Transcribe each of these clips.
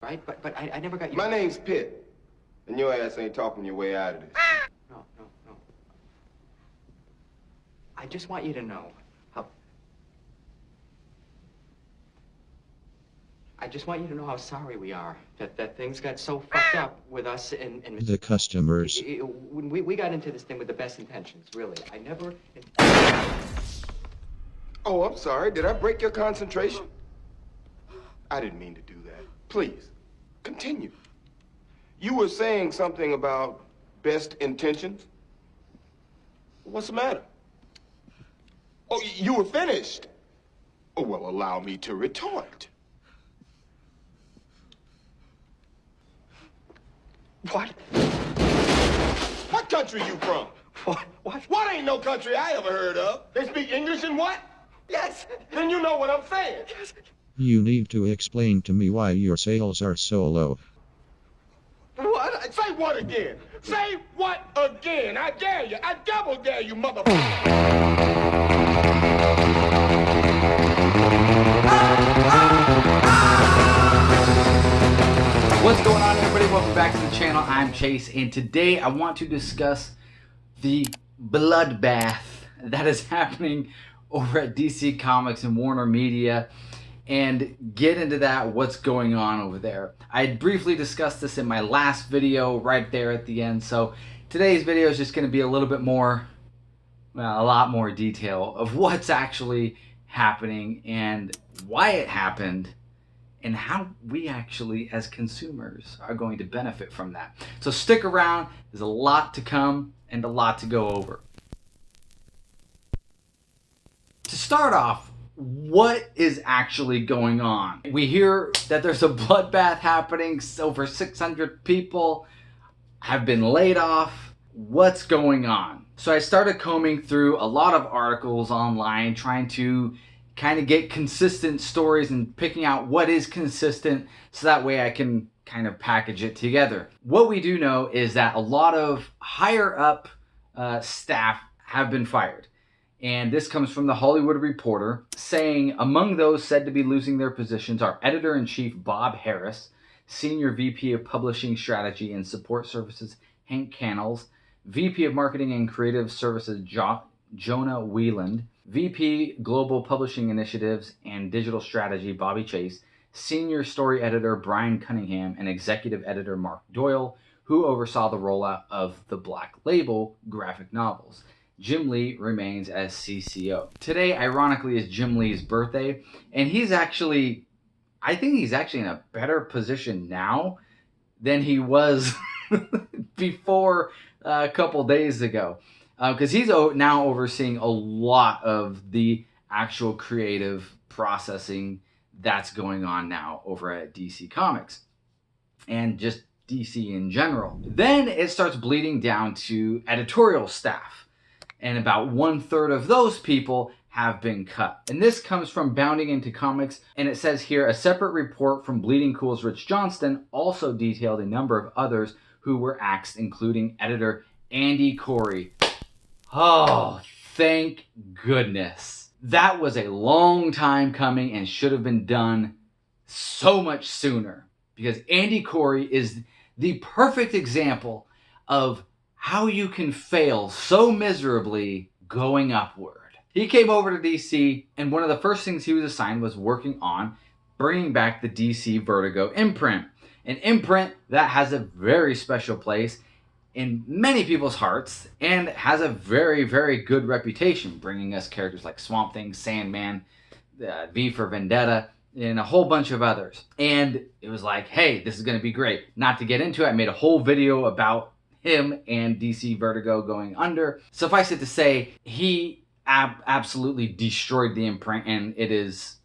Right? But I never got you. My name's Pitt, and your ass ain't talking your way out of this. No. I just want you to know how... I just want you to know how sorry we are that things got so fucked up with us and The customers. we got into this thing with the best intentions, really. I never... Oh, I'm sorry. Did I break your concentration? I didn't mean to do that. Please, continue. You were saying something about best intentions? What's the matter? Oh, you were finished. Oh, well, allow me to retort. What? What country you from? What? What ain't no country I ever heard of? They speak English and what? Yes! Then you know what I'm saying. Yes! You need to explain to me why your sales are so low. What? Say what again? Say what again? I dare you. I double dare you, motherfucker. What's going on, everybody? Welcome back to the channel. I'm Chase, and today I want to discuss the bloodbath that is happening over at DC Comics and Warner Media and get into that, what's going on over there. I had briefly discussed this in my last video right there at the end, so today's video is just going to be a little bit more, well, a lot more detail of what's actually happening and why it happened and how we actually as consumers are going to benefit from that. So stick around, there's a lot to come and a lot to go over. To start off, what is actually going on? We hear that there's a bloodbath happening, over 600 people have been laid off. What's going on? So I started combing through a lot of articles online, trying to kind of get consistent stories and picking out what is consistent so that way I can kind of package it together. What we do know is that a lot of higher up staff have been fired. And this comes from the Hollywood Reporter, saying among those said to be losing their positions are Editor-in-Chief Bob Harris, Senior VP of Publishing Strategy and Support Services Hank Cannells, VP of Marketing and Creative Services Jonah Wieland, VP Global Publishing Initiatives and Digital Strategy Bobby Chase, Senior Story Editor Brian Cunningham, and Executive Editor Mark Doyle, who oversaw the rollout of the Black Label graphic novels. Jim Lee remains as CCO. Today, ironically, is Jim Lee's birthday, and he's actually, I think he's actually in a better position now than he was before a couple days ago. Because he's now overseeing a lot of the actual creative processing that's going on now over at DC Comics and just DC in general. Then it starts bleeding down to editorial staff, and about 1/3 of those people have been cut. And this comes from Bounding Into Comics, and it says here, a separate report from Bleeding Cool's Rich Johnston also detailed a number of others who were axed, including editor Andy Corey. Oh, thank goodness. That was a long time coming and should have been done so much sooner, because Andy Corey is the perfect example of how you can fail so miserably going upward. He came over to DC, and one of the first things he was assigned was working on bringing back the DC Vertigo imprint, an imprint that has a very special place in many people's hearts and has a very, very good reputation, bringing us characters like Swamp Thing, Sandman, V for Vendetta, and a whole bunch of others. And it was like, hey, this is going to be great. Not to get into it, I made a whole video about him and DC Vertigo going under. Suffice it to say, he absolutely destroyed the imprint, and it is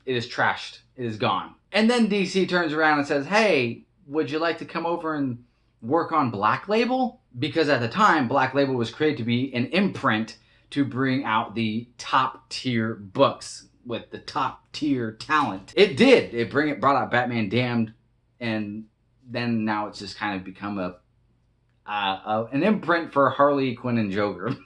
trashed. It is gone. And then DC turns around and says, hey, would you like to come over and work on Black Label? Because at the time, Black Label was created to be an imprint to bring out the top tier books with the top tier talent. It did. It brought out Batman Damned, and then now it's just kind of become an imprint for Harley Quinn and Joker,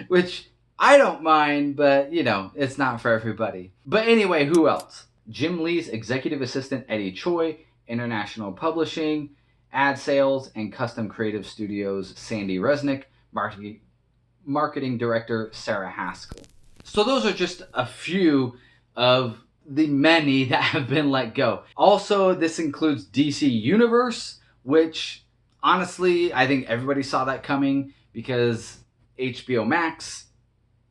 which I don't mind, but you know, it's not for everybody. But anyway, who else? Jim Lee's executive assistant Eddie Choi, international publishing, ad sales, and custom creative studios Sandy Resnick, marketing director Sarah Haskell. So those are just a few of the many that have been let go. Also, this includes DC Universe, which honestly, I think everybody saw that coming because HBO Max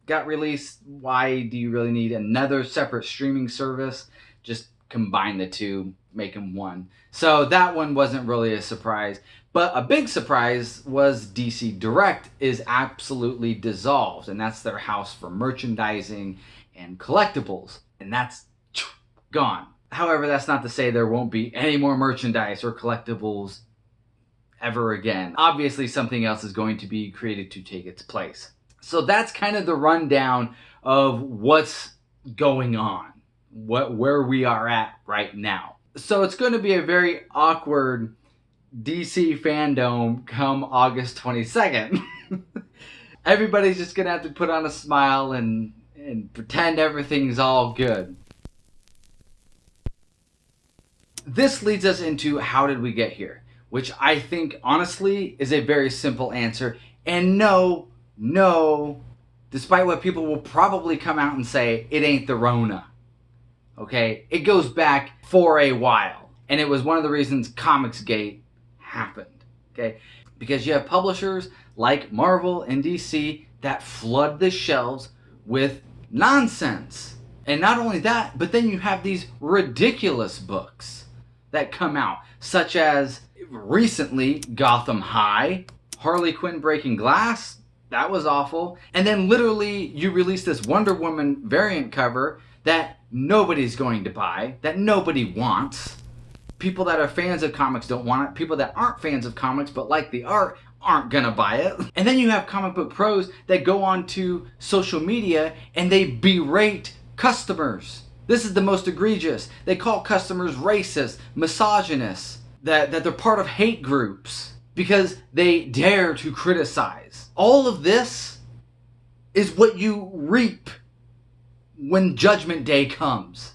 got released. Why do you really need another separate streaming service? Just combine the two, make them one. So that one wasn't really a surprise. But a big surprise was DC Direct is absolutely dissolved, and that's their house for merchandising and collectibles, and that's gone. However, that's not to say there won't be any more merchandise or collectibles ever again. Obviously, something else is going to be created to take its place. So that's kind of the rundown of what's going on, where we are at right now. So it's going to be a very awkward DC fandom come August 22nd. Everybody's just going to have to put on a smile and pretend everything's all good. This leads us into how did we get here, which I think honestly is a very simple answer. And no, despite what people will probably come out and say, it ain't the Rona. Okay, it goes back for a while, and it was one of the reasons Comicsgate happened. Okay, because you have publishers like Marvel and DC that flood the shelves with nonsense, and not only that, but then you have these ridiculous books that come out, such as recently Gotham High, Harley Quinn Breaking Glass. That was awful. And then literally you release this Wonder Woman variant cover that nobody's going to buy, that nobody wants. People that are fans of comics don't want it. People that aren't fans of comics but like the art aren't gonna buy it. And then you have comic book pros that go on to social media and they berate customers. This is the most egregious. They call customers racist, misogynist, that they're part of hate groups because they dare to criticize. All of this is what you reap when Judgment Day comes.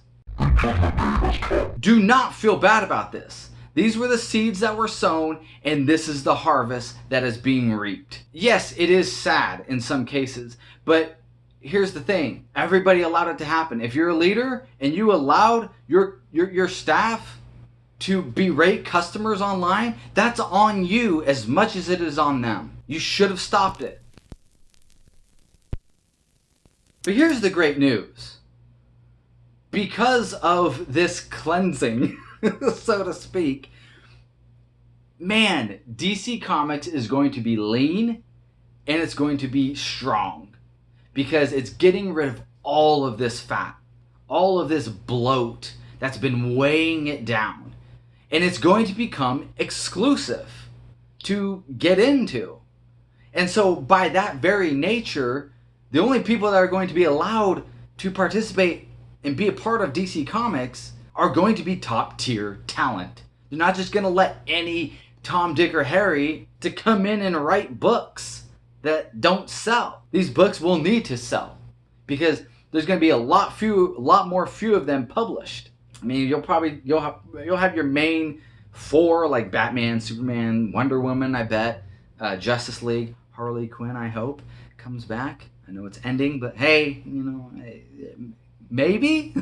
Do not feel bad about this. These were the seeds that were sown, and this is the harvest that is being reaped. Yes, it is sad in some cases, but here's the thing. Everybody allowed it to happen. If you're a leader and you allowed your staff to berate customers online, that's on you as much as it is on them. You should have stopped it. But here's the great news. Because of this cleansing, so to speak, man, DC Comics is going to be lean and it's going to be strong because it's getting rid of all of this fat, all of this bloat that's been weighing it down. And it's going to become exclusive to get into. And so by that very nature, the only people that are going to be allowed to participate and be a part of DC Comics are going to be top tier talent. They're not just going to let any Tom, Dick, or Harry to come in and write books that don't sell. These books will need to sell because there's going to be a lot more of them published. I mean, you'll have your main four like Batman, Superman, Wonder Woman, I bet, Justice League, Harley Quinn, I hope comes back. I know it's ending, but hey, maybe.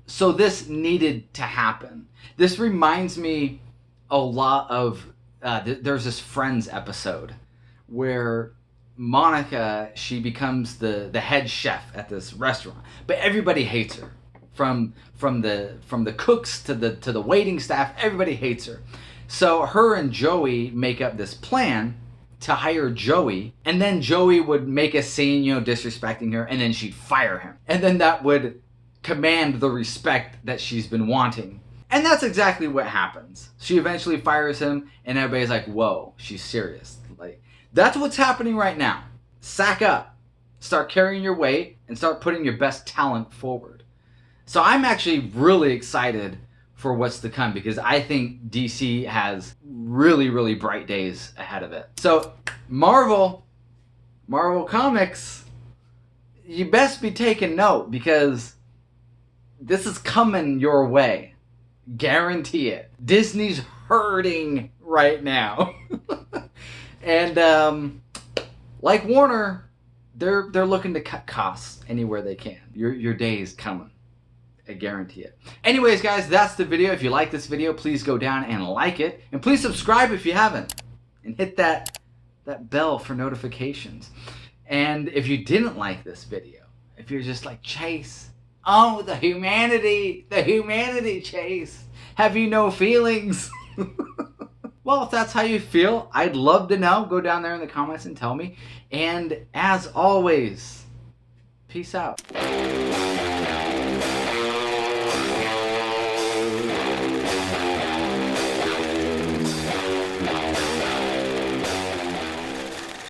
So this needed to happen. This reminds me a lot of there's this Friends episode where Monica, she becomes the head chef at this restaurant, but everybody hates her. From the cooks to the waiting staff, everybody hates her. So her and Joey make up this plan to hire Joey, and then Joey would make a scene, disrespecting her, and then she'd fire him. And then that would command the respect that she's been wanting. And that's exactly what happens. She eventually fires him, and everybody's like, whoa, she's serious. Like, that's what's happening right now. Sack up. Start carrying your weight, and start putting your best talent forward. So I'm actually really excited for what's to come because I think DC has really, really bright days ahead of it. So Marvel Comics, you best be taking note because this is coming your way. Guarantee it. Disney's hurting right now. And like Warner, they're looking to cut costs anywhere they can. Your day is coming. I guarantee it. Anyways, guys, that's the video. If you like this video, please go down and like it. And please subscribe if you haven't. And hit that bell for notifications. And if you didn't like this video, if you're just like, Chase, oh, the humanity, Chase. Have you no feelings? Well, if that's how you feel, I'd love to know. Go down there in the comments and tell me. And as always, peace out.